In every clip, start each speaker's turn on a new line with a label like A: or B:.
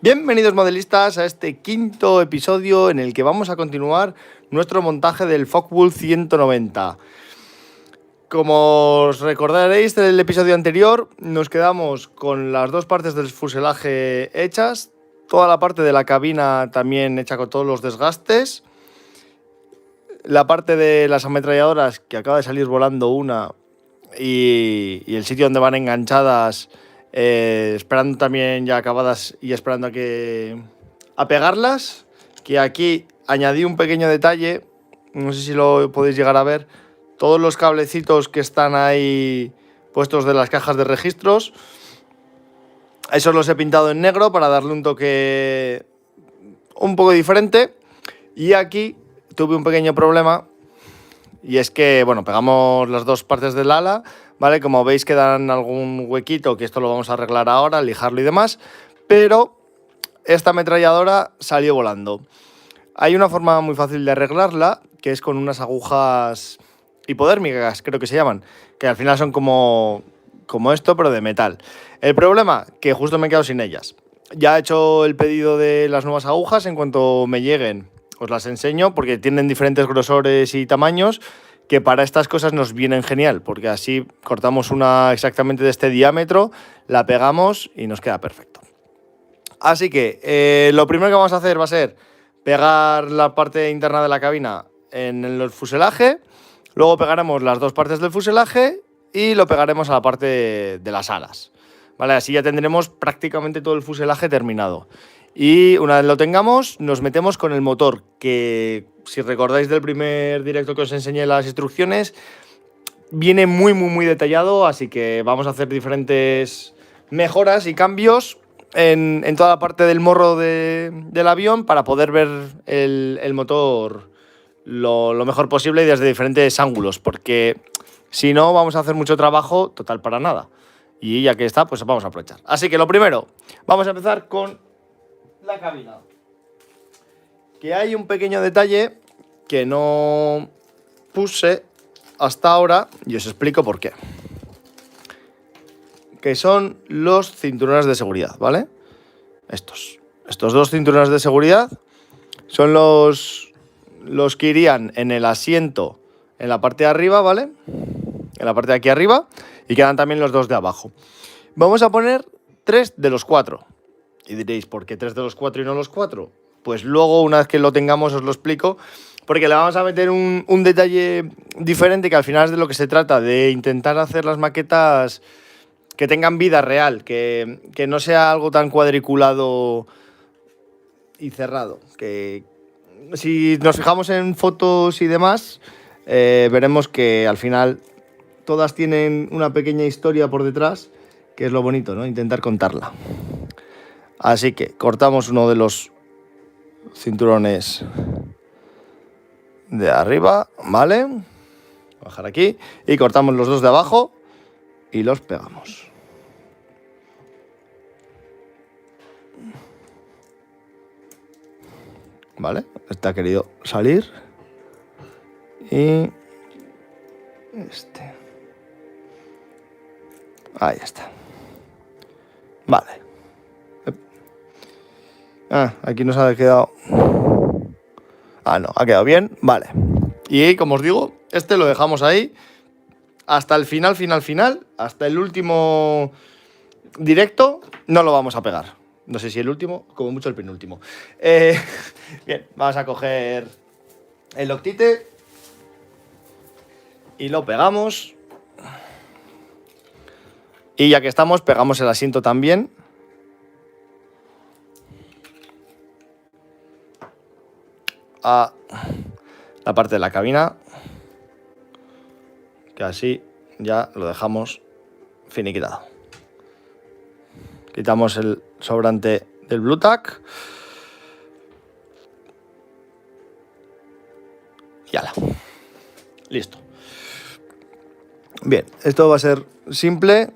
A: Bienvenidos modelistas a este quinto episodio en el que vamos a continuar nuestro montaje del Focke-Wulf 190. Como os recordaréis del episodio anterior, nos quedamos con las dos partes del fuselaje hechas, toda la parte de la cabina también hecha con todos los desgastes, la parte de las ametralladoras que acaba de salir volando una y el sitio donde van enganchadas, esperando también ya acabadas y esperando a pegarlas, que aquí añadí un pequeño detalle, no sé si lo podéis llegar a ver, todos los cablecitos que están ahí puestos de las cajas de registros, esos los he pintado en negro para darle un toque un poco diferente. Y aquí tuve un pequeño problema, y es que, bueno, pegamos las dos partes del ala, ¿vale? Como veis quedan algún huequito, que esto lo vamos a arreglar ahora, lijarlo y demás, pero esta ametralladora salió volando. Hay una forma muy fácil de arreglarla, que es con unas agujas hipodérmicas, creo que se llaman, que al final son como esto, pero de metal. El problema, que justo me he quedado sin ellas. Ya he hecho el pedido de las nuevas agujas, en cuanto me lleguen os las enseño, porque tienen diferentes grosores y tamaños, que para estas cosas nos vienen genial, porque así cortamos una exactamente de este diámetro, la pegamos y nos queda perfecto. Así que lo primero que vamos a hacer va a ser pegar la parte interna de la cabina en el fuselaje, luego pegaremos las dos partes del fuselaje y lo pegaremos a la parte de las alas, ¿vale? Así ya tendremos prácticamente todo el fuselaje terminado. Y una vez lo tengamos, nos metemos con el motor, que si recordáis del primer directo que os enseñé las instrucciones, viene muy detallado, así que vamos a hacer diferentes mejoras y cambios en toda la parte del morro del avión para poder ver el motor lo mejor posible y desde diferentes ángulos, porque si no vamos a hacer mucho trabajo total para nada. Y ya que está, pues vamos a aprovechar. Así que lo primero, vamos a empezar con la cabina. Que hay un pequeño detalle que no puse hasta ahora y os explico por qué. Que son los cinturones de seguridad, ¿vale? Estos dos cinturones de seguridad son los que irían en el asiento en la parte de arriba, ¿vale? En la parte de aquí arriba, y quedan también los dos de abajo. Vamos a poner 3 de los 4. Y diréis, ¿por qué 3 de los 4 y no los 4? Pues luego, una vez que lo tengamos, os lo explico, porque le vamos a meter un detalle diferente, que al final es de lo que se trata, de intentar hacer las maquetas que tengan vida real, que no sea algo tan cuadriculado y cerrado. Que si nos fijamos en fotos y demás, veremos que al final todas tienen una pequeña historia por detrás, que es lo bonito, ¿no? Intentar contarla. Así que cortamos uno de los cinturones de arriba, ¿vale? Bajar aquí y cortamos los dos de abajo y los pegamos. ¿Vale? Este ha querido salir. Y este. Ahí está. Vale. Aquí nos ha quedado. No, ha quedado bien. Vale. Y como os digo, este lo dejamos ahí hasta el final, hasta el último directo. No lo vamos a pegar. No sé si el último, como mucho el penúltimo. Bien, vamos a coger el Loctite y lo pegamos. Y ya que estamos, pegamos el asiento también. A la parte de la cabina, que así ya lo dejamos finiquitado. Quitamos el sobrante del Blu Tack y ala, listo. Bien, esto va a ser simple.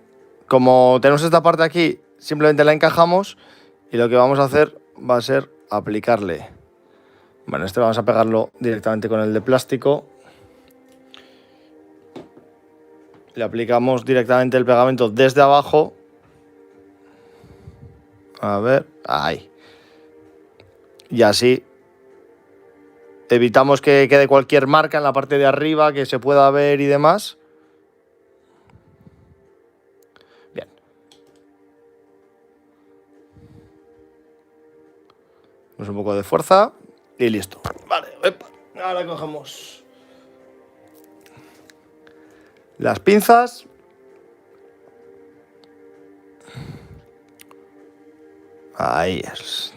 A: Como tenemos esta parte aquí, simplemente la encajamos y lo que vamos a hacer va a ser aplicarle. Bueno, este vamos a pegarlo directamente con el de plástico. Le aplicamos directamente el pegamento desde abajo. A ver, ahí. y así evitamos que quede cualquier marca en la parte de arriba que se pueda ver y demás. Bien. Damos un poco de fuerza y listo. Vale, epa. Ahora cogemos las pinzas. Ahí es.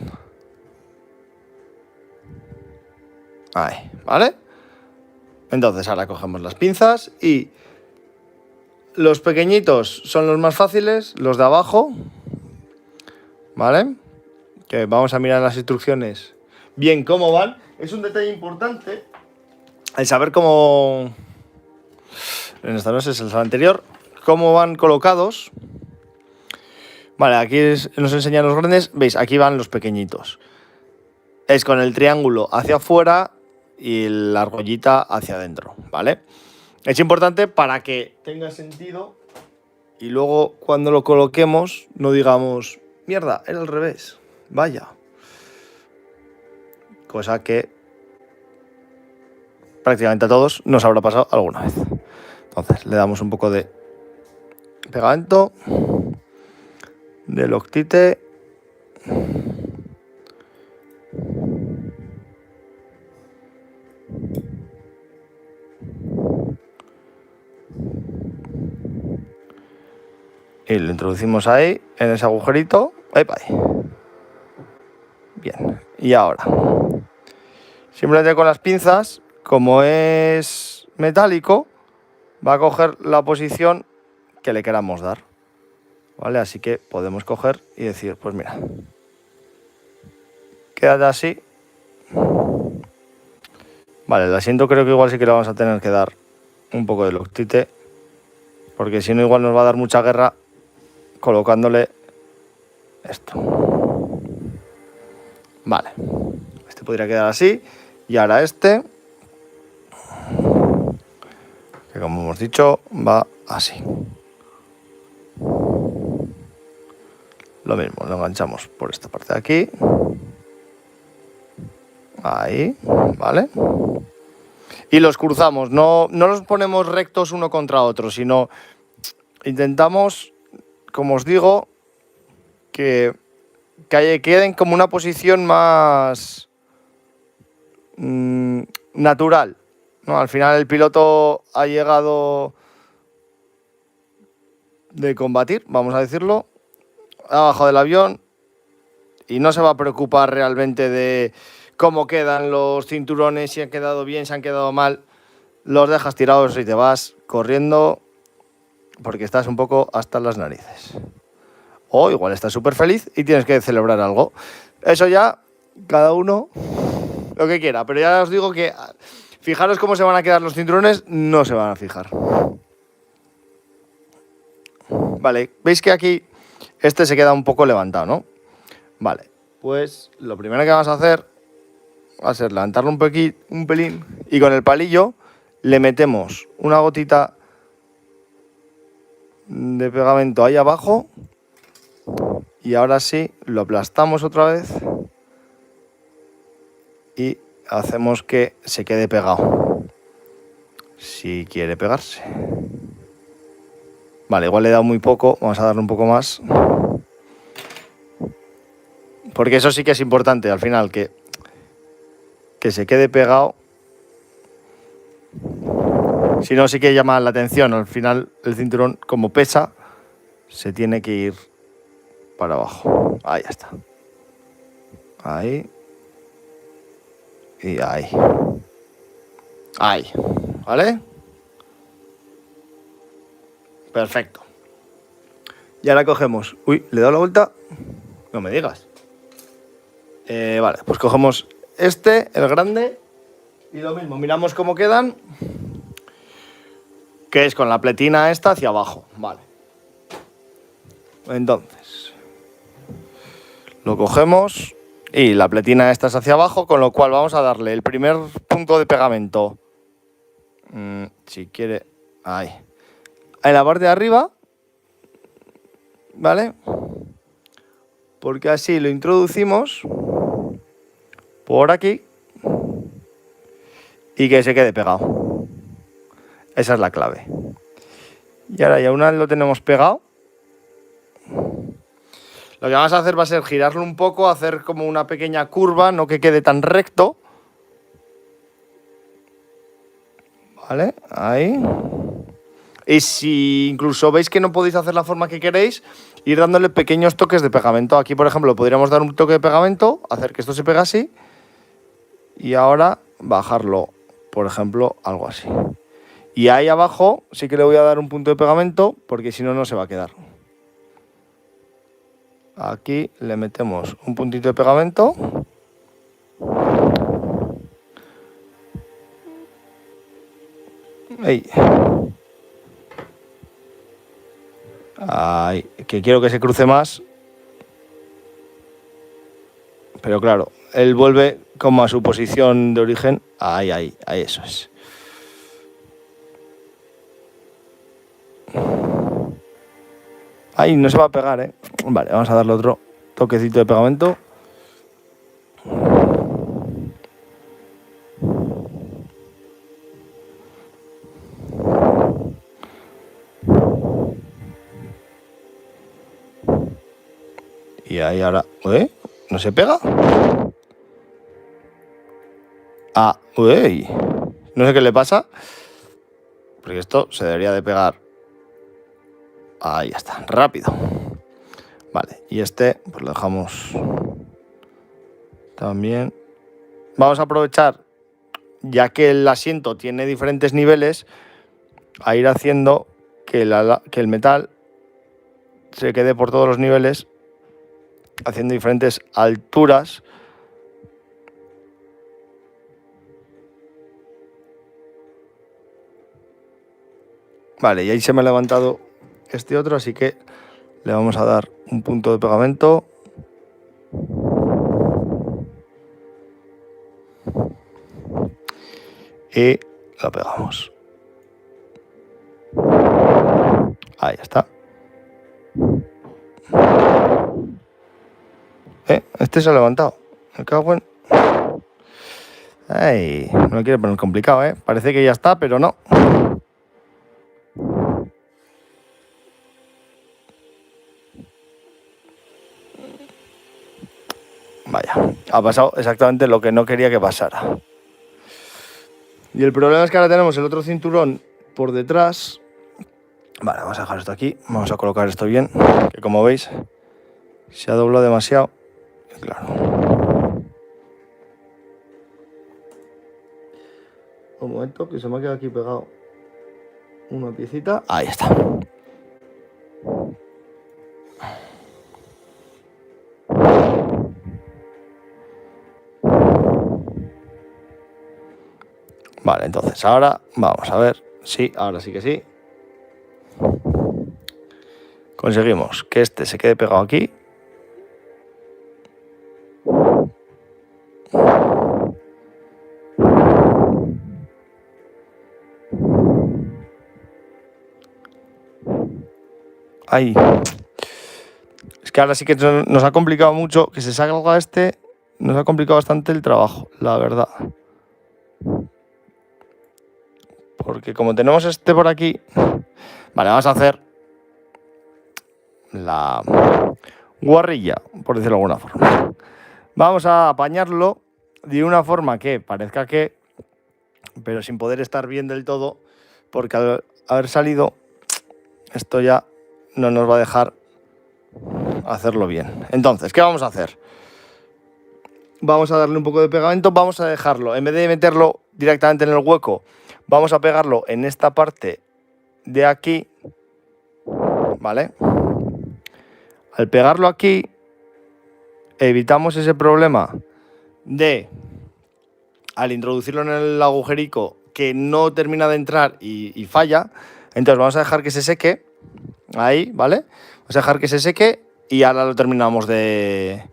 A: Ahí, ¿vale? Entonces ahora cogemos las pinzas y los pequeñitos son los más fáciles, los de abajo, ¿vale? Que vamos a mirar las instrucciones bien cómo van. Es un detalle importante el saber cómo, en esta no es el anterior, cómo van colocados. Vale, aquí nos enseñan los grandes, veis, aquí van los pequeñitos. Es con el triángulo hacia afuera y la argollita hacia adentro, ¿vale? Es importante para que tenga sentido y luego cuando lo coloquemos no digamos, mierda, era al revés, vaya. Cosa que prácticamente a todos nos habrá pasado alguna vez. Entonces le damos un poco de pegamento, de Loctite. Y lo introducimos ahí, en ese agujerito. ¡Epa! Bien, y ahora, simplemente con las pinzas, como es metálico, va a coger la posición que le queramos dar. ¿Vale? Así que podemos coger y decir, pues mira, quédate así. Vale, el asiento creo que igual sí que le vamos a tener que dar un poco de Loctite, porque si no igual nos va a dar mucha guerra colocándole esto. Vale, este podría quedar así. Y ahora este, que como hemos dicho va así. Lo mismo, lo enganchamos por esta parte de aquí. Ahí, ¿vale? Y los cruzamos, no los ponemos rectos uno contra otro, sino intentamos, como os digo, que queden como una posición más natural, ¿no? Al final el piloto ha llegado de combatir, vamos a decirlo, ha bajado del avión y no se va a preocupar realmente de cómo quedan los cinturones, si han quedado bien, si han quedado mal. Los dejas tirados y te vas corriendo porque estás un poco hasta las narices. O igual estás súper feliz y tienes que celebrar algo. Eso ya, cada uno lo que quiera. Pero ya os digo que fijaros cómo se van a quedar los cinturones, no se van a fijar. Vale, veis que aquí este se queda un poco levantado, ¿no? Vale, pues lo primero que vamos a hacer va a ser levantarlo un pelín y con el palillo le metemos una gotita de pegamento ahí abajo y ahora sí lo aplastamos otra vez y hacemos que se quede pegado si quiere pegarse. Vale, igual le he dado muy poco, vamos a darle un poco más porque eso sí que es importante al final, que se quede pegado. Si no, sí que llama la atención. Al final el cinturón, como pesa, se tiene que ir para abajo. Ahí está. Ahí. Y ahí. Ahí. ¿Vale? Perfecto. Y ahora cogemos... Uy, ¿le he dado la vuelta? No me digas. Vale, pues cogemos este, el grande, y lo mismo. Miramos cómo quedan. Que es con la pletina esta hacia abajo. Vale. Entonces, lo cogemos y la pletina esta es hacia abajo, con lo cual vamos a darle el primer punto de pegamento. Si quiere, ahí. En la parte de arriba, ¿vale? Porque así lo introducimos por aquí y que se quede pegado. Esa es la clave. Y ahora ya una vez lo tenemos pegado, lo que vamos a hacer va a ser girarlo un poco, hacer como una pequeña curva, no que quede tan recto. Vale, ahí. Y si incluso veis que no podéis hacer la forma que queréis, ir dándole pequeños toques de pegamento. Aquí, por ejemplo, podríamos dar un toque de pegamento, hacer que esto se pegue así. Y ahora bajarlo, por ejemplo, algo así. Y ahí abajo sí que le voy a dar un punto de pegamento, porque si no, no se va a quedar. Aquí le metemos un puntito de pegamento. Ahí. Ahí. Que quiero que se cruce más. Pero claro, él vuelve como a su posición de origen. Ahí, eso es. Ahí no se va a pegar, ¿eh? Vale, vamos a darle otro toquecito de pegamento. Y ahí ahora... ¿No se pega? Ah, uy. No sé qué le pasa. Porque esto se debería de pegar. Ahí ya está, rápido. Vale, y este pues lo dejamos también. Vamos a aprovechar, ya que el asiento tiene diferentes niveles, a ir haciendo que el metal se quede por todos los niveles, haciendo diferentes alturas. Vale, y ahí se me ha levantado este otro, así que le vamos a dar un punto de pegamento. Y lo pegamos. Ahí está. Este se ha levantado. Me cago en... Ay, no lo quiere poner complicado, ¿eh? Parece que ya está, pero no. Vaya, ha pasado exactamente lo que no quería que pasara. Y el problema es que ahora tenemos el otro cinturón por detrás. Vale, vamos a dejar esto aquí. Vamos a colocar esto bien, que como veis se ha doblado demasiado. Claro. Un momento, que se me ha quedado aquí pegado una piecita. Ahí está. Vale, entonces ahora vamos a ver. Sí, ahora sí que sí. Conseguimos que este se quede pegado aquí. Ahí. Es que ahora sí que nos ha complicado mucho. Que se salga este. Nos ha complicado bastante el trabajo, la verdad. Porque como tenemos este por aquí... Vale, vamos a hacer la guarrilla, por decirlo de alguna forma. Vamos a apañarlo de una forma que parezca que... Pero sin poder estar bien del todo. Porque al haber salido, esto ya no nos va a dejar hacerlo bien. Entonces, ¿qué vamos a hacer? Vamos a darle un poco de pegamento. Vamos a dejarlo, en vez de meterlo directamente en el hueco, vamos a pegarlo en esta parte de aquí, ¿vale? Al pegarlo aquí, evitamos ese problema de, al introducirlo en el agujerico, que no termina de entrar y falla. Entonces vamos a dejar que se seque, ahí, ¿vale? Vamos a dejar que se seque y ahora lo terminamos de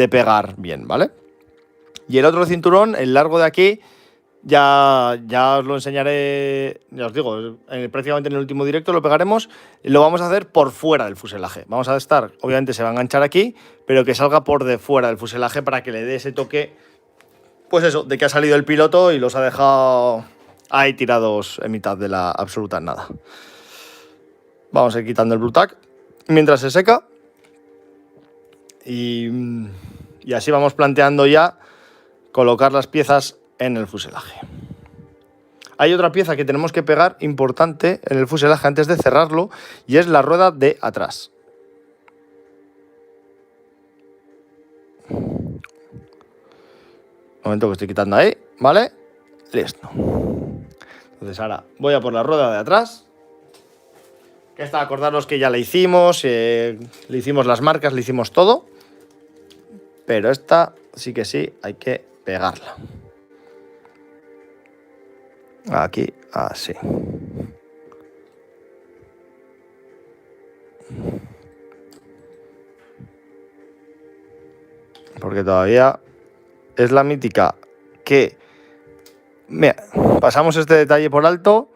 A: pegar bien, ¿vale? Y el otro cinturón, el largo de aquí, ya os lo enseñaré, ya os digo, prácticamente en el último directo lo pegaremos. Lo vamos a hacer por fuera del fuselaje. Vamos a estar, obviamente se va a enganchar aquí, pero que salga por de fuera del fuselaje para que le dé ese toque pues eso, de que ha salido el piloto y los ha dejado ahí tirados en mitad de la absoluta nada. Vamos a ir quitando el Blue Tack mientras se seca. Y así vamos planteando ya colocar las piezas en el fuselaje. Hay otra pieza que tenemos que pegar importante en el fuselaje antes de cerrarlo y es la rueda de atrás. Un momento que estoy quitando ahí, ¿vale? Listo. Entonces ahora voy a por la rueda de atrás. Que esta, acordaros que ya la hicimos, le hicimos las marcas, le hicimos todo. Pero esta sí que sí, hay que pegarla. Aquí, así. Porque todavía es la mítica que... Mira, pasamos este detalle por alto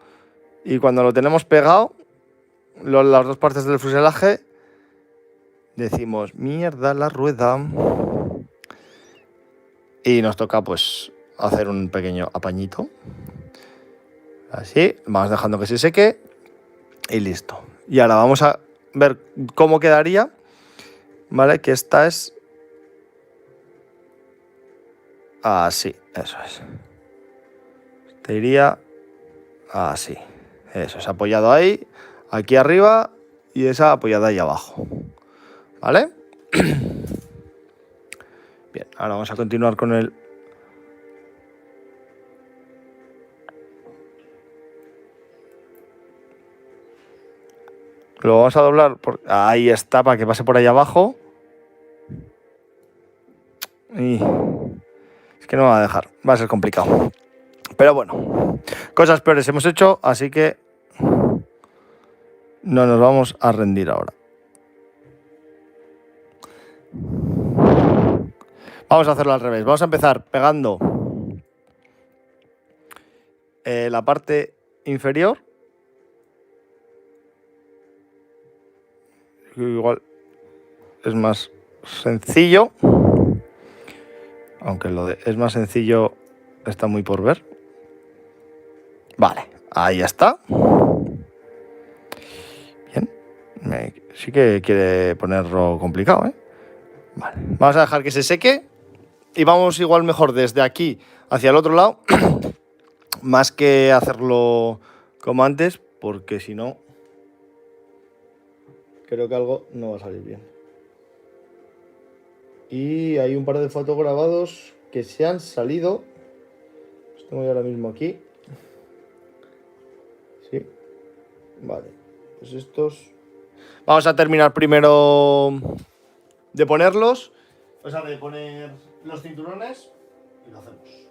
A: y cuando lo tenemos pegado, las dos partes del fuselaje, decimos, mierda la rueda. Y nos toca pues hacer un pequeño apañito. Así, vamos dejando que se seque y listo. Y ahora vamos a ver cómo quedaría, ¿vale? Que esta es así, eso es. Te iría así, eso es, apoyado ahí, aquí arriba y esa apoyada ahí abajo, ¿vale? Bien, ahora vamos a continuar con el... Lo vamos a doblar, ahí está, para que pase por ahí abajo. Y es que no me va a dejar, va a ser complicado. Pero bueno, cosas peores hemos hecho, así que no nos vamos a rendir ahora. Vamos a hacerlo al revés. Vamos a empezar pegando la parte inferior. Igual es más sencillo. Aunque lo de es más sencillo está muy por ver. Vale, ahí está. Bien. Sí que quiere ponerlo complicado, ¿eh? Vale. Vamos a dejar que se seque. Y vamos igual mejor desde aquí hacia el otro lado. Más que hacerlo como antes. Porque si no, creo que algo no va a salir bien. Y hay un par de fotos grabados que se han salido. Los tengo yo ahora mismo aquí. Sí. Vale. Pues estos... Vamos a terminar primero de ponerlos. O sea, de poner los cinturones. Y lo hacemos.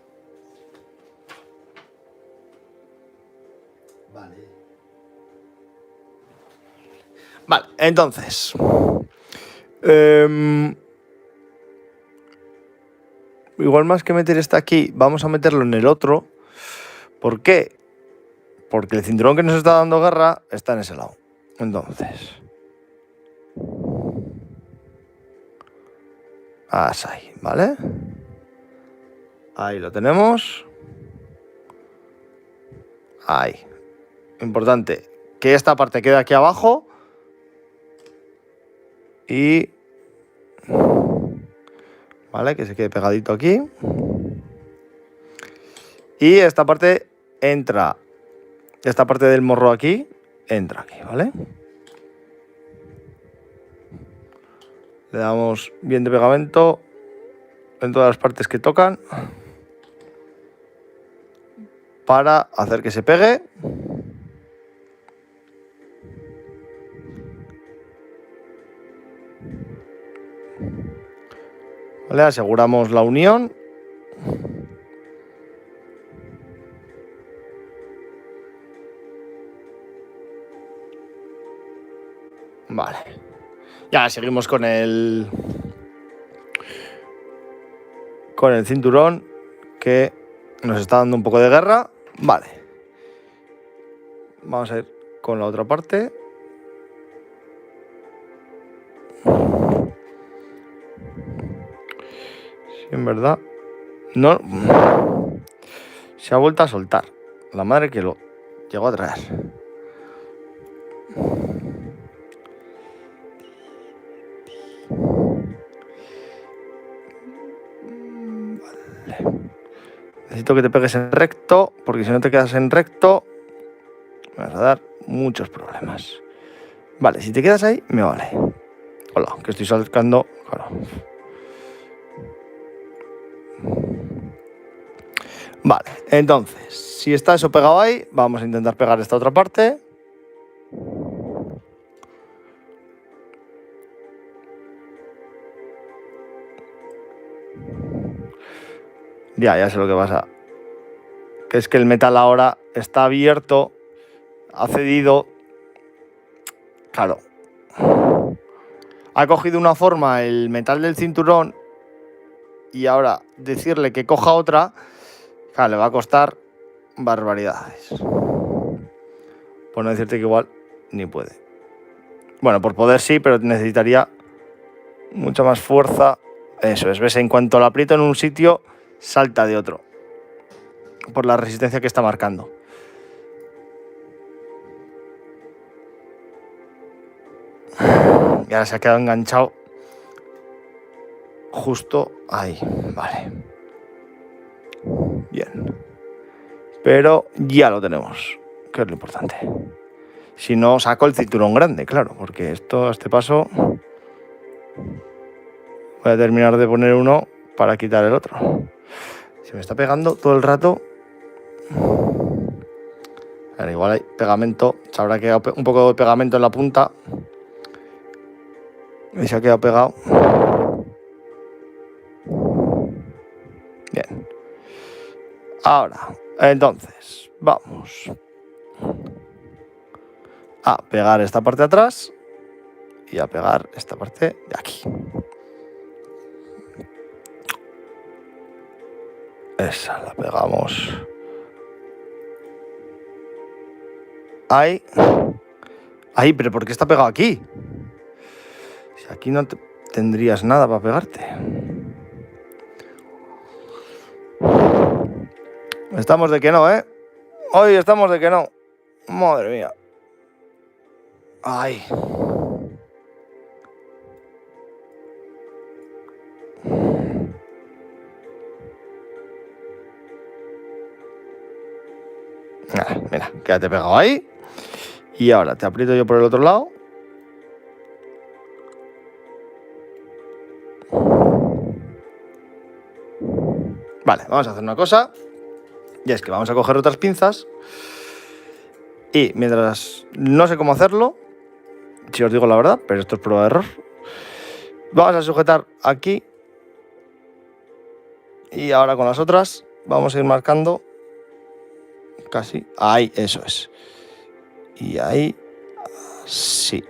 A: Vale. Vale, entonces... igual más que meter este aquí, vamos a meterlo en el otro. ¿Por qué? Porque el cinturón que nos está dando guerra está en ese lado. Entonces... Así, ¿vale? Ahí lo tenemos. Ahí. Importante que esta parte quede aquí abajo. Y... ¿vale? Que se quede pegadito aquí. Y esta parte entra. Esta parte del morro aquí entra aquí, ¿vale? Le damos bien de pegamento en todas las partes que tocan para hacer que se pegue. ¿Vale? Aseguramos la unión. Vale. Ya seguimos con el cinturón que nos está dando un poco de guerra. Vale. Vamos a ir con la otra parte. Sí, en verdad No. Se ha vuelto a soltar. La madre que lo llegó a traer. Vale. Necesito que te pegues en recto, porque si no te quedas en recto, me vas a dar muchos problemas. Vale, si te quedas ahí, me vale. Hola, que estoy sacando. Claro. Vale, entonces, si está eso pegado ahí, vamos a intentar pegar esta otra parte. Ya sé lo que pasa. Que es que el metal ahora está abierto, ha cedido. Claro. Ha cogido una forma el metal del cinturón y ahora decirle que coja otra, claro, le va a costar barbaridades. Por no decirte que igual ni puede. Bueno, por poder sí, pero necesitaría mucha más fuerza. Eso es, ves, en cuanto lo aprieto en un sitio, salta de otro. Por la resistencia que está marcando. Y ahora se ha quedado enganchado justo ahí. Vale. Bien. Pero ya lo tenemos, que es lo importante. Si no, saco el cinturón grande, claro, porque esto, a este paso, voy a terminar de poner uno para quitar el otro. Se me está pegando todo el rato. A ver, igual hay pegamento, se habrá quedado un poco de pegamento en la punta. Y se ha quedado pegado. Bien. Ahora, entonces, vamos a pegar esta parte de atrás y a pegar esta parte de aquí. Esa la pegamos ahí. Ahí, pero ¿por qué está pegado aquí? Si aquí no tendrías nada para pegarte. Estamos de que no, ¿eh? Hoy estamos de que no. Madre mía. Ay. Mira, quédate pegado ahí. Y ahora te aprieto yo por el otro lado. Vale, vamos a hacer una cosa. Y es que vamos a coger otras pinzas. Y mientras no sé cómo hacerlo, si os digo la verdad, pero esto es prueba de error, vamos a sujetar aquí. Y ahora con las otras vamos a ir marcando casi. Ahí, eso es. Y ahí, sí.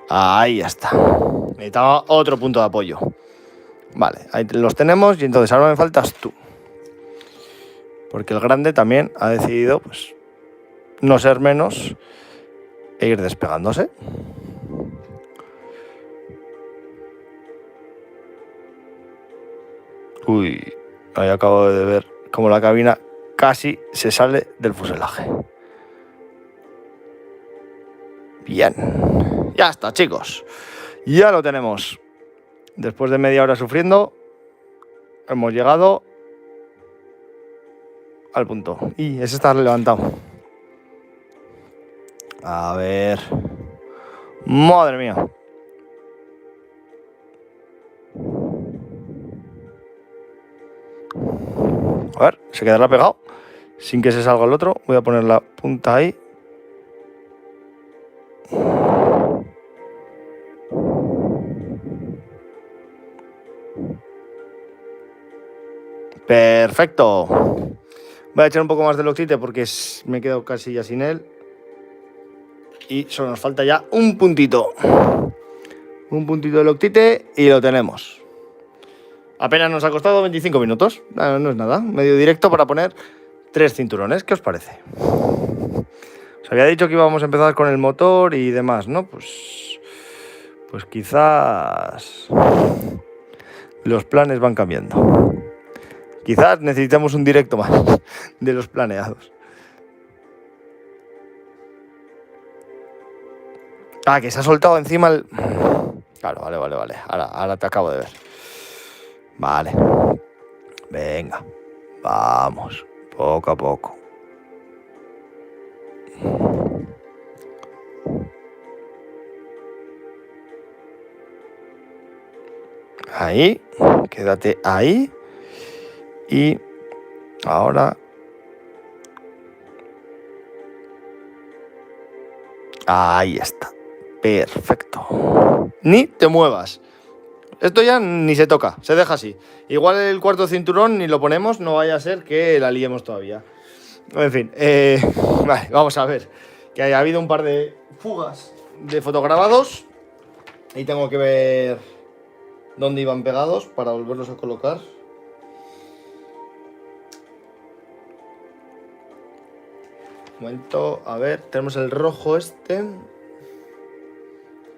A: Ahí ya está. Necesitaba otro punto de apoyo. Vale, ahí los tenemos y entonces ahora me faltas tú. Porque el grande también ha decidido, pues, no ser menos e ir despegándose. Uy, ahí acabo de ver cómo la cabina casi se sale del fuselaje. Bien, ya está, chicos. Ya lo tenemos. Después de media hora sufriendo, hemos llegado al punto. Y ese está levantado. A ver. Madre mía. A ver, se quedará pegado. Sin que se salga el otro. Voy a poner la punta ahí. Perfecto. Voy a echar un poco más de Loctite porque me he quedado casi ya sin él. Y solo nos falta ya un puntito. Un puntito de Loctite y lo tenemos. Apenas nos ha costado 25 minutos. No es nada. Medio directo para poner 3 cinturones. ¿Qué os parece? Os había dicho que íbamos a empezar con el motor y demás, ¿no? Pues quizás los planes van cambiando. Quizás necesitamos un directo más de los planeados. Ah, que se ha soltado encima el... Claro, vale. Ahora te acabo de ver. Vale. Venga. Vamos. Poco a poco. Ahí. Quédate ahí. Y ahora... Ahí está. Perfecto. Ni te muevas. Esto ya ni se toca, se deja así. Igual el cuarto cinturón ni lo ponemos, no vaya a ser que la liemos todavía. En fin, vale, vamos a ver. Que ha habido un par de fugas de fotograbados. Y tengo que ver dónde iban pegados para volverlos a colocar. Un momento, a ver, tenemos el rojo este.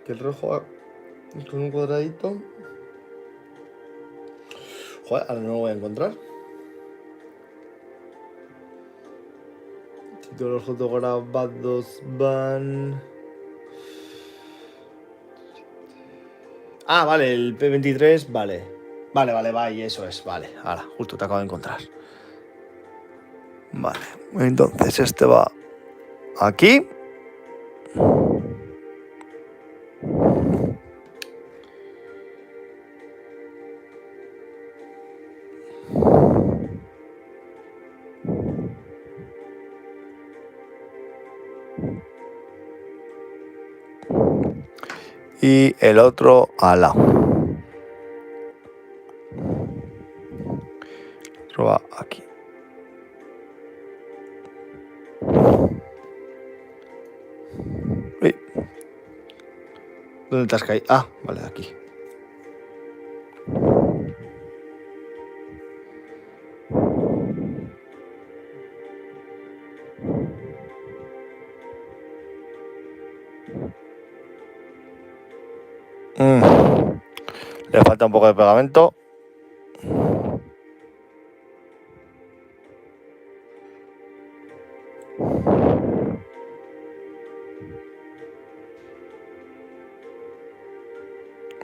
A: Que el rojo con un cuadradito. Joder, ahora no lo voy a encontrar. Si todos los fotograbados van... Ah, vale, el P23, vale. Vale, y eso es, vale. Ahora, justo te acabo de encontrar. Vale, entonces este va aquí. Y el otro al lado. El otro va aquí. Uy. ¿Dónde te has caído? Ah, vale, aquí. Le falta un poco de pegamento.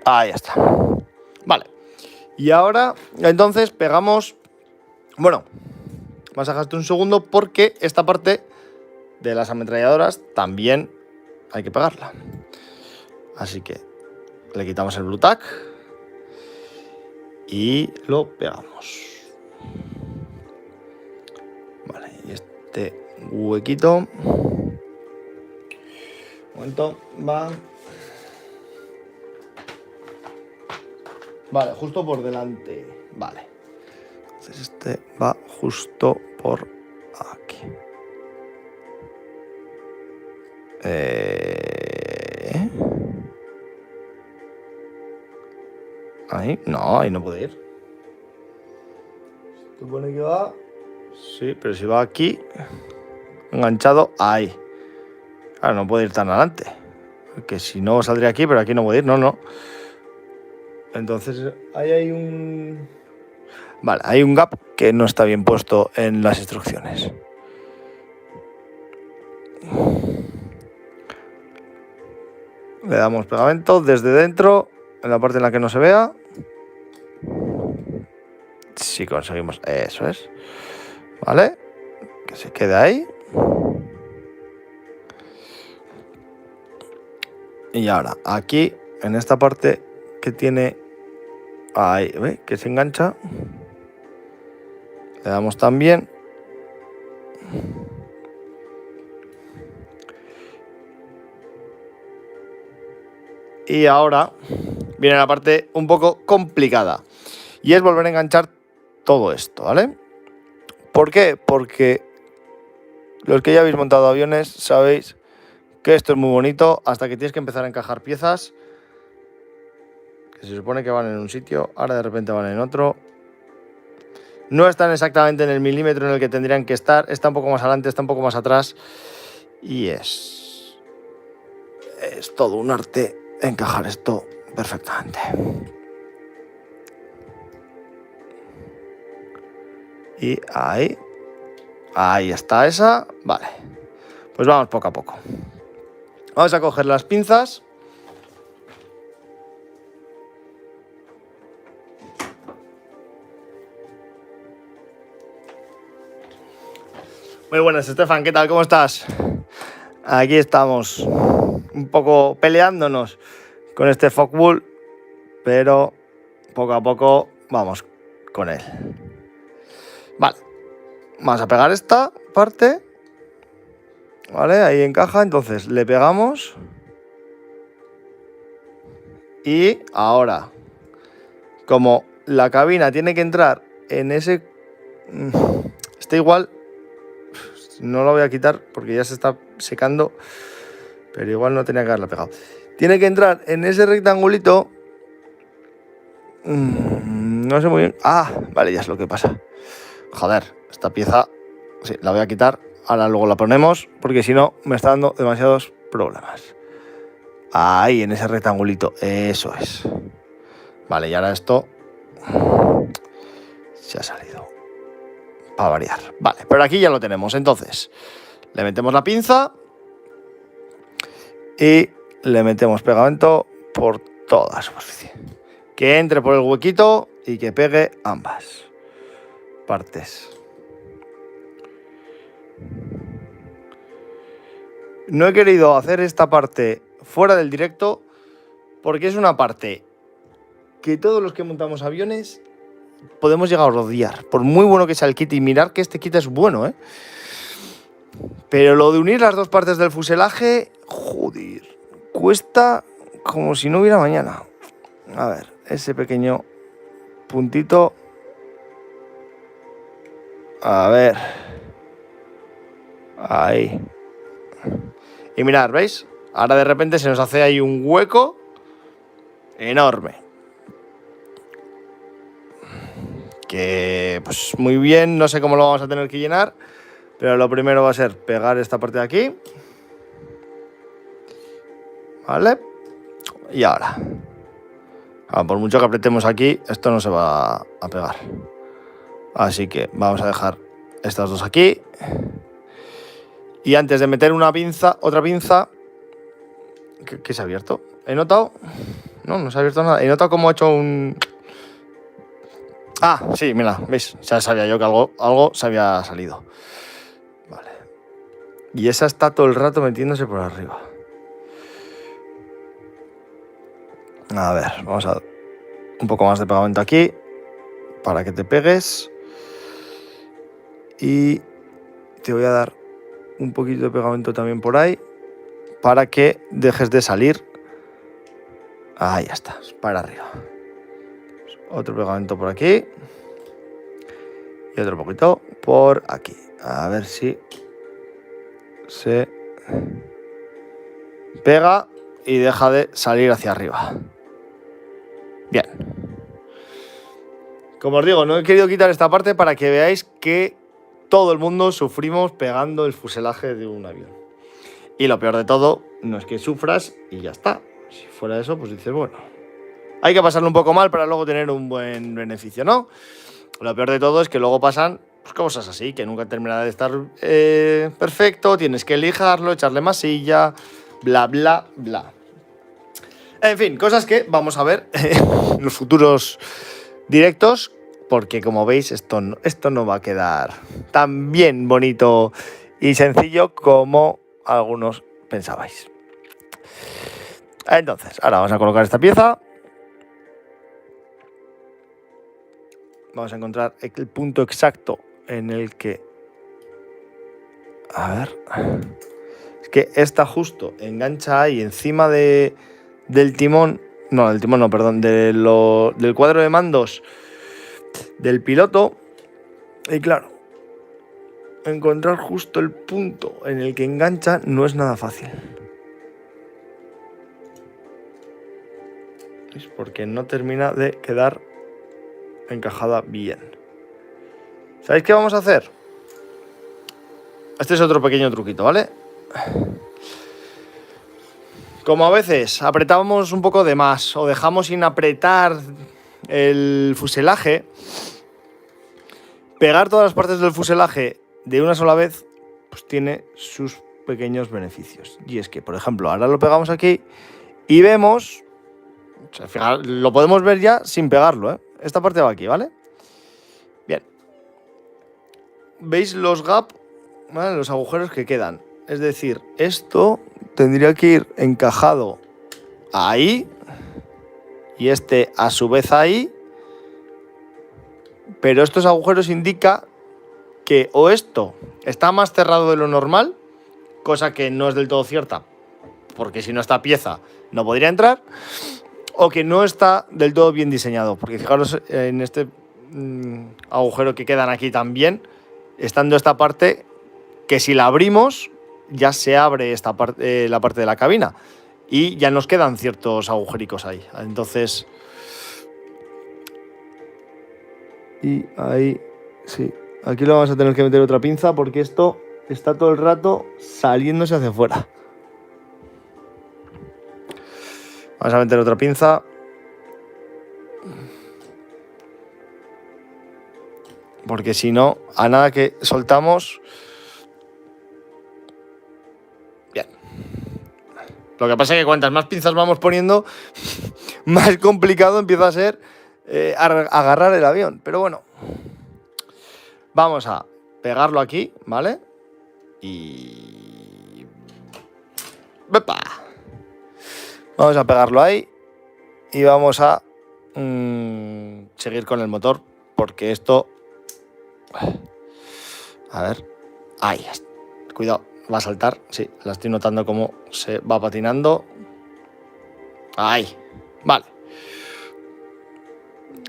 A: Ahí está. Vale. Y ahora, entonces, pegamos... Bueno, masajaste un segundo porque esta parte de las ametralladoras también hay que pegarla. Así que le quitamos el Blue Tack y lo pegamos. Vale, y este huequito... Un momento, va... Vale, justo por delante. Vale. Entonces este va justo por aquí. Ahí. No, ahí no puede ir. ¿Se supone que va? Sí, pero si va aquí, enganchado ahí. Claro, no puede ir tan adelante. Porque si no saldría aquí, pero aquí no puede ir. No. Entonces ahí hay un... Vale, hay un gap que no está bien puesto en las instrucciones. Le damos pegamento desde dentro, en la parte en la que no se vea. Si conseguimos, eso es. Vale, que se quede ahí. Y ahora, aquí, en esta parte que tiene... Ahí, ¿ve? Que se engancha. Le damos también. Y ahora viene la parte un poco complicada. Y es volver a enganchar todo esto, ¿vale? ¿Por qué? Porque los que ya habéis montado aviones sabéis que esto es muy bonito hasta que tienes que empezar a encajar piezas que se supone que van en un sitio, ahora de repente van en otro. No están exactamente en el milímetro en el que tendrían que estar, está un poco más adelante, está un poco más atrás y es todo un arte encajar esto perfectamente. Y ahí está esa. Vale, pues vamos poco a poco. Vamos a coger las pinzas. Muy buenas, Estefan, ¿qué tal? ¿Cómo estás? Aquí estamos, un poco peleándonos con este Fogbull, pero poco a poco vamos con él. Vale, vamos a pegar esta parte. Vale, ahí encaja, entonces le pegamos. Y ahora, como la cabina tiene que entrar en ese... Está igual... No lo voy a quitar porque ya se está secando, pero igual no tenía que haberla pegado. Tiene que entrar en ese rectangulito. No sé muy bien. Ah, vale, ya es lo que pasa. Joder, esta pieza, sí, la voy a quitar. Ahora luego la ponemos porque si no me está dando demasiados problemas. Ahí, en ese rectangulito. Eso es. Vale, y ahora esto se ha salido. Para variar. Vale, pero aquí ya lo tenemos. Entonces, le metemos la pinza y le metemos pegamento por toda la superficie. Que entre por el huequito y que pegue ambas partes. No he querido hacer esta parte fuera del directo porque es una parte que todos los que montamos aviones podemos llegar a odiar, por muy bueno que sea el kit. Y mirar que este kit es bueno, ¿eh? Pero lo de unir las dos partes del fuselaje, joder, cuesta como si no hubiera mañana. A ver, ese pequeño puntito. A ver. Ahí. Y mirad, ¿veis? Ahora de repente se nos hace ahí un hueco enorme. Que pues muy bien, no sé cómo lo vamos a tener que llenar, pero lo primero va a ser pegar esta parte de aquí. Vale. Y ahora, por mucho que apretemos aquí, esto no se va a pegar. Así que vamos a dejar estas dos aquí. Y antes de meter una pinza, otra pinza... ¿Qué se ha abierto? He notado... No se ha abierto nada. He notado cómo ha hecho un... Ah, sí, mira, ¿veis? Ya sabía yo que algo se había salido. Vale. Y esa está todo el rato metiéndose por arriba. A ver, vamos a dar un poco más de pegamento aquí para que te pegues. Y te voy a dar un poquito de pegamento también por ahí para que dejes de salir. Ahí ya está, para arriba. Otro pegamento por aquí. Y otro poquito por aquí. A ver si se pega y deja de salir hacia arriba. Bien. Como os digo, no he querido quitar esta parte para que veáis que todo el mundo sufrimos pegando el fuselaje de un avión. Y lo peor de todo no es que sufras y ya está. Si fuera eso, pues dices, bueno, hay que pasarlo un poco mal para luego tener un buen beneficio, ¿no? Lo peor de todo es que luego pasan pues, cosas así, que nunca termina de estar perfecto, tienes que lijarlo, echarle masilla, bla, bla, bla. En fin, cosas que vamos a ver en los futuros directos, porque como veis esto no va a quedar tan bien bonito y sencillo como algunos pensabais. Entonces, ahora vamos a colocar esta pieza. Vamos a encontrar el punto exacto en el que... A ver... Es que esta justo engancha ahí encima del timón... No, del timón no, perdón. Del cuadro de mandos del piloto. Y claro, encontrar justo el punto en el que engancha no es nada fácil. Es porque no termina de quedar encajada bien. ¿Sabéis qué vamos a hacer? Este es otro pequeño truquito, ¿vale? Como a veces apretábamos un poco de más o dejamos sin apretar el fuselaje, pegar todas las partes del fuselaje de una sola vez, pues tiene sus pequeños beneficios. Y es que, por ejemplo, ahora lo pegamos aquí y vemos, o sea, fijar, lo podemos ver ya sin pegarlo, ¿eh? Esta parte va aquí, ¿vale? Bien. ¿Veis los gaps? ¿Vale? Los agujeros que quedan. Es decir, esto tendría que ir encajado ahí y este a su vez ahí, pero estos agujeros indican que o esto está más cerrado de lo normal, cosa que no es del todo cierta, porque si no esta pieza no podría entrar, o que no está del todo bien diseñado, porque fijaros en este agujero que quedan aquí también, estando esta parte, que si la abrimos ya se abre esta parte, la parte de la cabina, y ya nos quedan ciertos agujericos ahí. Entonces, y ahí, sí, aquí lo vamos a tener que meter otra pinza porque esto está todo el rato saliéndose hacia afuera. Vamos a meter otra pinza. Porque si no, a nada que soltamos... Bien. Lo que pasa es que cuantas más pinzas vamos poniendo, más complicado empieza a ser agarrar el avión. Pero bueno, vamos a pegarlo aquí, ¿vale? Y... ¡Epa! Vamos a pegarlo ahí y vamos a seguir con el motor, porque esto... A ver, ahí está. Cuidado, va a saltar. Sí, la estoy notando cómo se va patinando. Ahí, vale.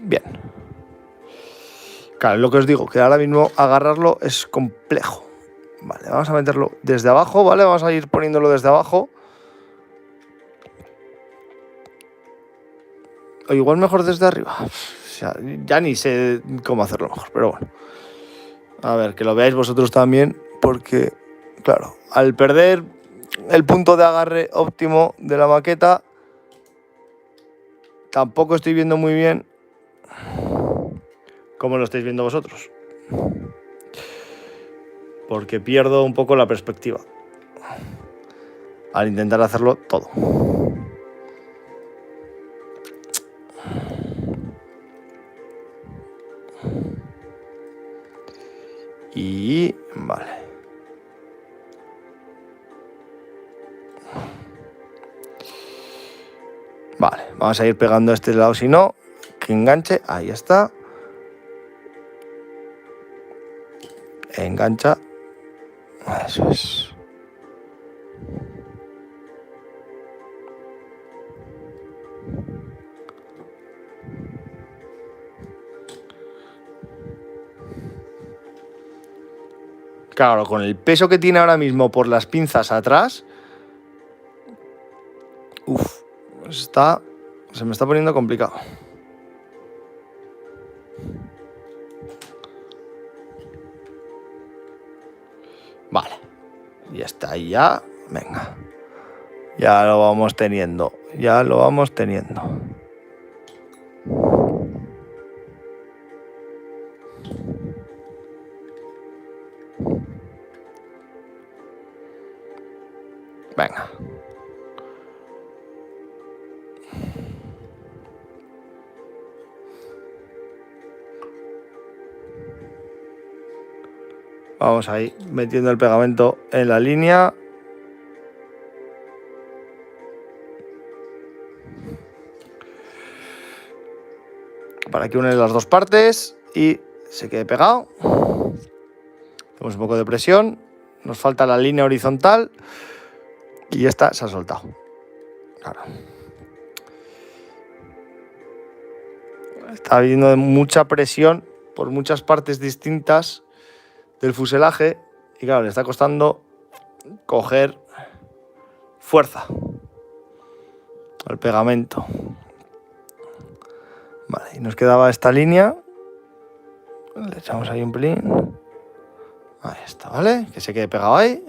A: Bien. Claro, lo que os digo, que ahora mismo agarrarlo es complejo. Vale, vamos a meterlo desde abajo, ¿vale? Vamos a ir poniéndolo desde abajo. O igual mejor desde arriba. O sea, ya ni sé cómo hacerlo mejor, pero bueno. A ver, que lo veáis vosotros también, porque, claro, al perder el punto de agarre óptimo de la maqueta, tampoco estoy viendo muy bien cómo lo estáis viendo vosotros, porque pierdo un poco la perspectiva al intentar hacerlo todo. Y vale. Vale, vamos a ir pegando a este lado, si no, que enganche. Ahí está. Engancha. Eso es. Claro, con el peso que tiene ahora mismo por las pinzas atrás, se me está poniendo complicado. Vale, ya está ahí ya, venga. Ya lo vamos teniendo, ya lo vamos teniendo. Venga. Vamos ahí, metiendo el pegamento en la línea. Para que une las dos partes y se quede pegado. Hacemos un poco de presión. Nos falta la línea horizontal. Y esta se ha soltado. Claro. Está habiendo mucha presión por muchas partes distintas del fuselaje. Y claro, le está costando coger fuerza al pegamento. Vale, y nos quedaba esta línea. Le echamos ahí un pelín. Ahí está, ¿vale? Que se quede pegado ahí.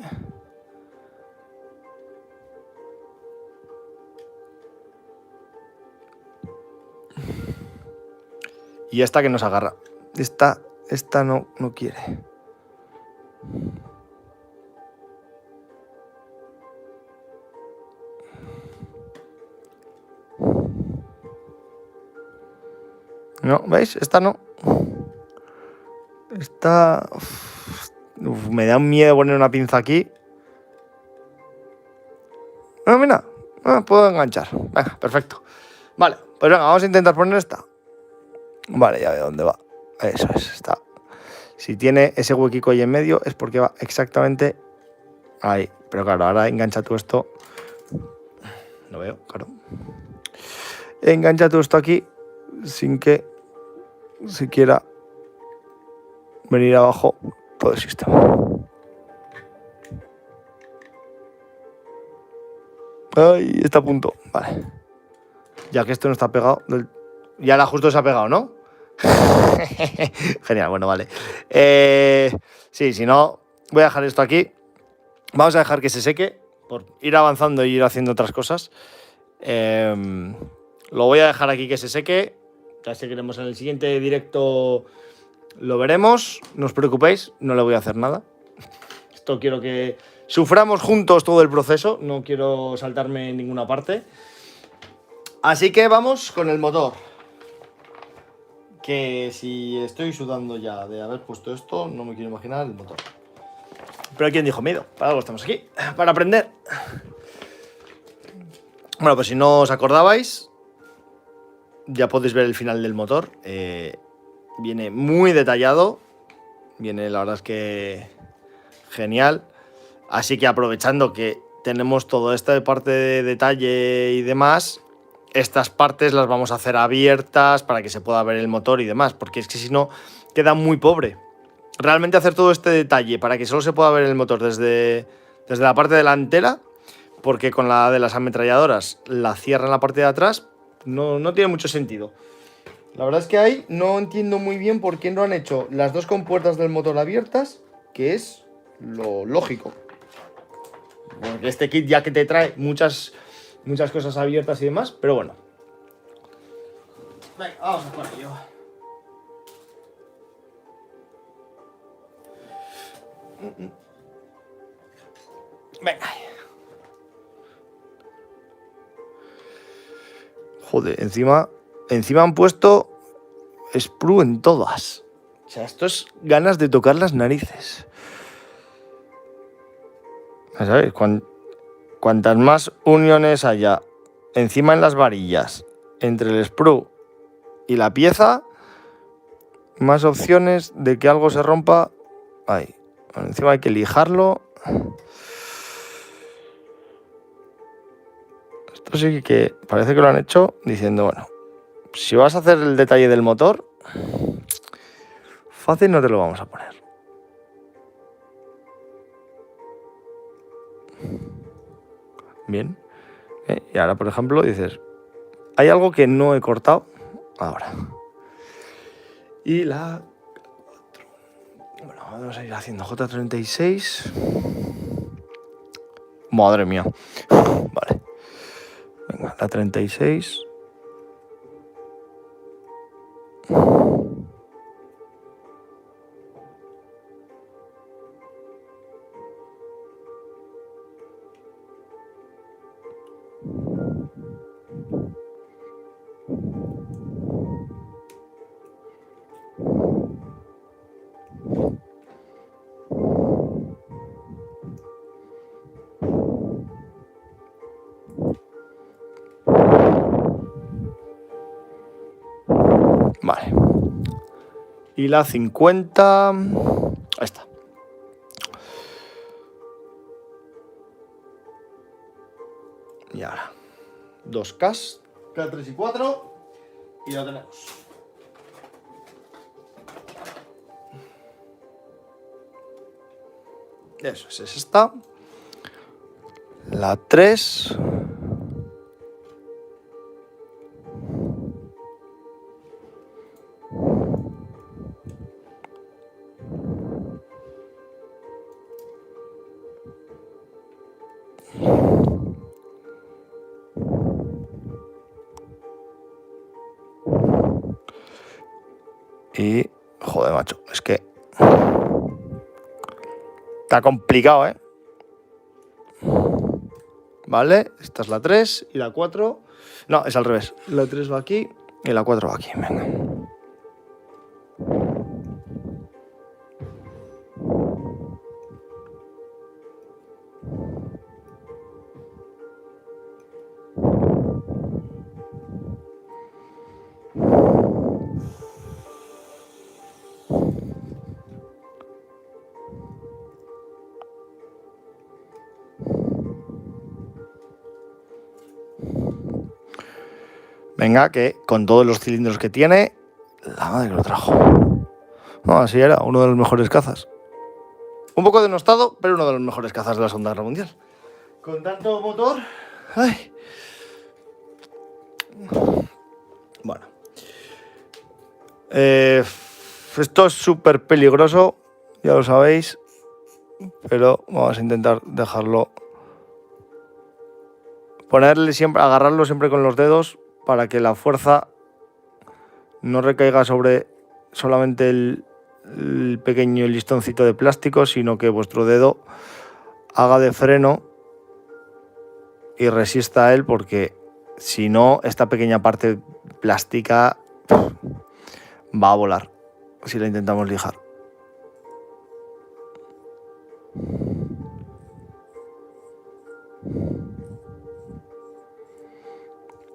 A: Y esta que nos agarra. Esta esta no quiere. No, ¿veis? Esta no. Esta... me da un miedo poner una pinza aquí. No, mira, puedo enganchar. Venga, perfecto. Vale, pues venga, vamos a intentar poner esta. Vale, ya veo dónde va. Eso es, está. Si tiene ese huequico ahí en medio es porque va exactamente ahí. Pero claro, ahora engancha tú esto. Lo veo, claro. Engancha tú esto aquí sin que siquiera venir abajo todo el sistema. Ay, está a punto. Vale. Ya que esto no está pegado. Ya la justo se ha pegado, ¿no? Genial, bueno, vale. Sí, si no, voy a dejar esto aquí. Vamos a dejar que se seque por ir avanzando y ir haciendo otras cosas. Lo voy a dejar aquí que se seque. Ya seguiremos en el siguiente directo. Lo veremos. No os preocupéis, no le voy a hacer nada. Esto quiero que suframos juntos todo el proceso. No quiero saltarme en ninguna parte. Así que vamos con el motor. Que si estoy sudando ya de haber puesto esto, no me quiero imaginar el motor. Pero ¿quién dijo miedo? Para algo estamos aquí, para aprender. Bueno, pues si no os acordabais, ya podéis ver el final del motor. Viene muy detallado. Viene, la verdad es que genial. Así que aprovechando que tenemos toda esta parte de detalle y demás, estas partes las vamos a hacer abiertas para que se pueda ver el motor y demás, porque es que si no queda muy pobre. Realmente hacer todo este detalle para que solo se pueda ver el motor desde la parte delantera, porque con la de las ametralladoras la cierran la parte de atrás, no tiene mucho sentido. La verdad es que ahí no entiendo muy bien por qué no han hecho las dos compuertas del motor abiertas, que es lo lógico. Porque este kit ya que te trae muchas cosas abiertas y demás, pero bueno. Venga, vamos a por ello. Venga. Joder, encima han puesto sprue en todas. O sea, esto es ganas de tocar las narices. ¿Sabes? Cuantas más uniones haya encima en las varillas, entre el sprue y la pieza, más opciones de que algo se rompa hay. Bueno, encima hay que lijarlo. Esto sí que parece que lo han hecho diciendo, bueno, si vas a hacer el detalle del motor, fácil no te lo vamos a poner. Bien. Y ahora, por ejemplo, dices, hay algo que no he cortado ahora. Y la... Bueno, vamos a ir haciendo J36. Madre mía. Vale. Venga, la 36. Vale. Y la 50... Ahí está. Y ahora, 2Ks, K3 y 4, y lo tenemos. Eso es esta. La 3. Y, Joder, macho, es que está complicado, ¿eh? Vale, esta es la 3 y la 4. No, es al revés. La 3 va aquí y la 4 va aquí. Venga. Venga, que con todos los cilindros que tiene, la madre que lo trajo. No, así era, uno de los mejores cazas. Un poco denostado, pero uno de los mejores cazas de la Segunda Guerra Mundial. Con tanto motor... ¡Ay! Bueno. Esto es súper peligroso, ya lo sabéis, pero vamos a intentar dejarlo... agarrarlo siempre con los dedos para que la fuerza no recaiga sobre solamente el pequeño listoncito de plástico, sino que vuestro dedo haga de freno y resista a él, porque si no, esta pequeña parte plástica va a volar si la intentamos lijar.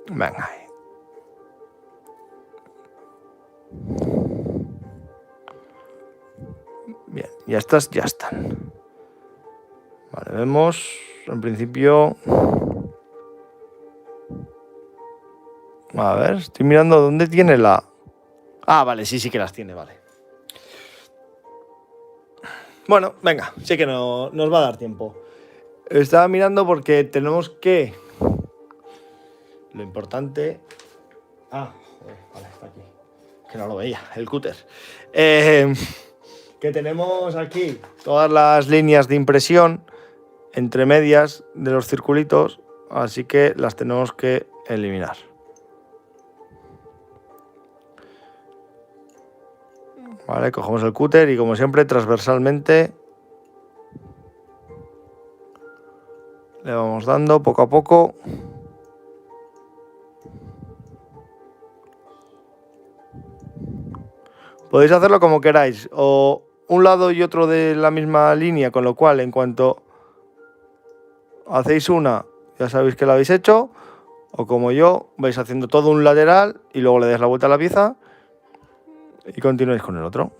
A: Venga. Bien, y estas ya están. Vale, vemos, en principio... A ver, estoy mirando dónde tiene la... Ah, vale, sí que las tiene, vale. Bueno, venga, sí que no nos va a dar tiempo. Estaba mirando porque tenemos que... Lo importante... Ah, joder, vale, está aquí. Que no lo veía, el cúter. Que tenemos aquí todas las líneas de impresión entre medias de los circulitos, así que las tenemos que eliminar. Vale, cogemos el cúter y como siempre transversalmente le vamos dando poco a poco. Podéis hacerlo como queráis, o un lado y otro de la misma línea, con lo cual en cuanto hacéis una ya sabéis que la habéis hecho, o como yo, vais haciendo todo un lateral y luego le dais la vuelta a la pieza y continuáis con el otro.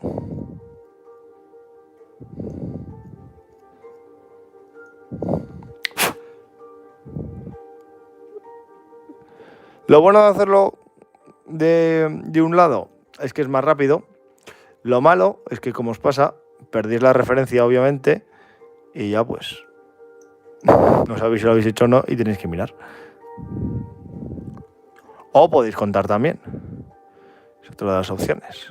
A: Lo bueno de hacerlo de un lado es que es más rápido. Lo malo es que, como os pasa, perdéis la referencia, obviamente, y ya pues no sabéis si lo habéis hecho o no y tenéis que mirar. O podéis contar también. Es otra de las opciones.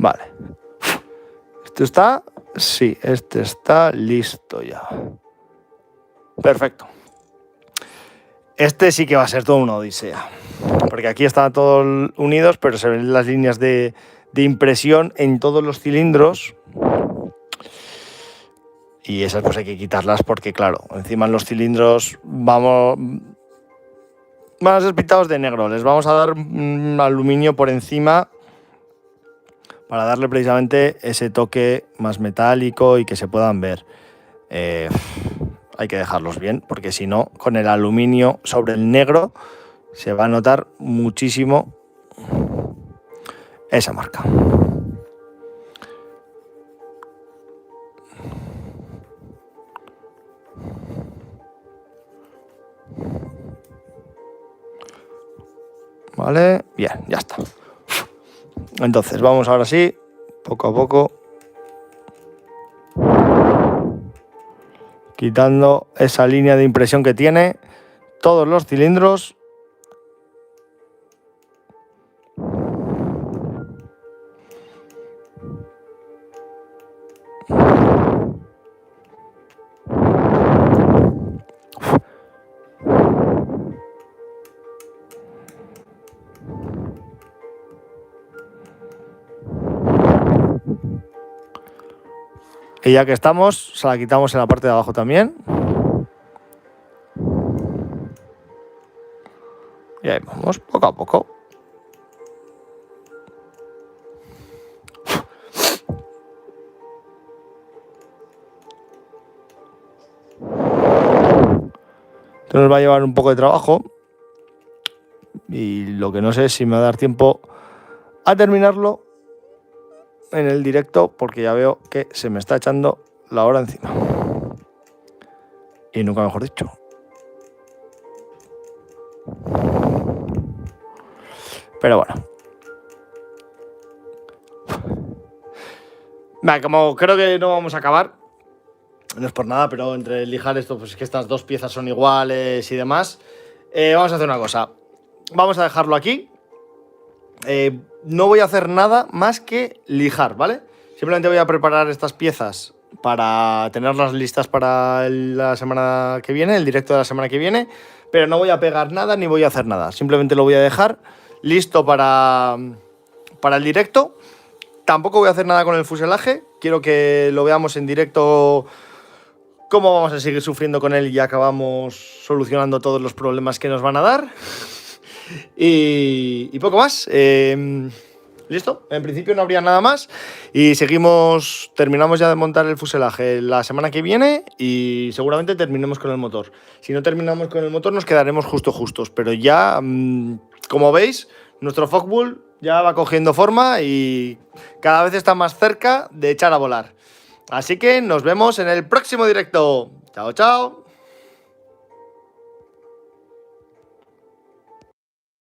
A: Vale. ¿Esto está? Sí, este está listo ya. Perfecto. Este sí que va a ser todo una odisea. Porque aquí están todos unidos, pero se ven las líneas de impresión en todos los cilindros. Y esas pues hay que quitarlas porque, claro, encima en los cilindros van a ser pintados de negro. Les vamos a dar aluminio por encima para darle precisamente ese toque más metálico y que se puedan ver. Hay que dejarlos bien, porque si no, con el aluminio sobre el negro se va a notar muchísimo esa marca. Vale, bien, ya está. Entonces vamos ahora sí, poco a poco, quitando esa línea de impresión que tiene todos los cilindros Y ya que estamos, se la quitamos en la parte de abajo también. Y ahí vamos, poco a poco. Esto nos va a llevar un poco de trabajo. Y lo que no sé es si me va a dar tiempo a terminarlo en el directo, porque ya veo que se me está echando la hora encima. Y nunca mejor dicho. Pero bueno. Vale, como creo que no vamos a acabar, no es por nada, pero entre lijar esto, pues es que estas dos piezas son iguales y demás. Vamos a hacer una cosa. Vamos a dejarlo aquí. No voy a hacer nada más que lijar, ¿vale? Simplemente voy a preparar estas piezas para tenerlas listas para la semana que viene, el directo de la semana que viene, pero no voy a pegar nada ni voy a hacer nada. Simplemente lo voy a dejar listo para el directo. Tampoco voy a hacer nada con el fuselaje. Quiero que lo veamos en directo cómo vamos a seguir sufriendo con él y acabamos solucionando todos los problemas que nos van a dar. Y poco más. Listo, en principio no habría nada más. Y terminamos ya de montar el fuselaje la semana que viene y seguramente terminemos con el motor. Si no terminamos con el motor nos quedaremos justos. Pero ya, como veis, nuestro Fogbull ya va cogiendo forma y cada vez está más cerca de echar a volar. Así que nos vemos en el próximo directo. Chao, chao.